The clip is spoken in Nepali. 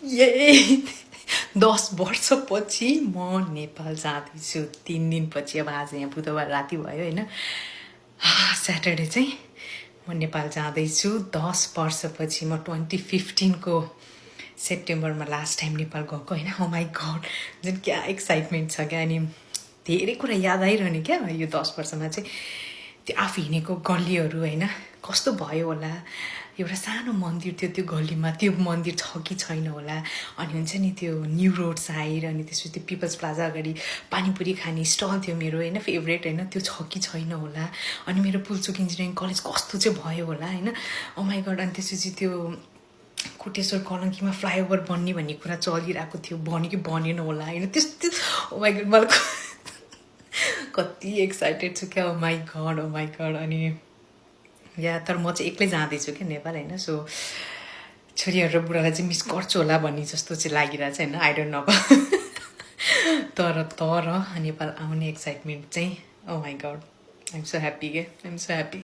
ये 10 वर्षपछि म नेपाल जाँदैछु 3 दिनपछि अब आज यहाँ बुधबार राति भयो होइन स्याटरडे चाहिँ म नेपाल जाँदैछु 10 वर्षपछि म 2015 को सेप्टेम्बरमा लास्ट टाइम नेपाल गएको होइन ओ माई गड जुन क्या एक्साइटमेन्ट छ क्या अनि धेरै कुरा याद आइरहने क्या यो 10 वर्षमा चाहिँ त्यो आफू हिँडेको गल्लीहरू होइन कस्तो भयो होला एउटा सानो मन्दिर थियो त्यो गल्लीमा त्यो मन्दिर छ कि छैन होला अनि हुन्छ नि त्यो न्यू रोड साइड अनि त्यसपछि त्यो पिपल्स प्लाजा अगाडि पानीपुरी खाने स्टल थियो मेरो होइन फेभरेट होइन त्यो छ कि छैन होला अनि मेरो पुल्चोक इन्जिनियरिङ कलेज कस्तो चाहिँ भयो होला होइन ओ माई गड अनि त्यसपछि त्यो कोटेश्वर कलङ्कीमा फ्लाइओभर बन्ने भन्ने कुरा चलिरहेको थियो बन्यो कि बनेन होला होइन त्यस्तो ओ माई गड मलाई कति एक्साइटेड छु क्या ओ माई गड अनि या तर म चाहिँ एक्लै जाँदैछु क्या नेपाल होइन सो छोरीहरू र बुढालाई चाहिँ मिस गर्छु होला भन्ने जस्तो चाहिँ लागिरहेको छ होइन आई डोन्ट नो तर नेपाल आउने एक्साइटमेन्ट चाहिँ oh my god I'm so happy के आइएम सो ह्याप्पी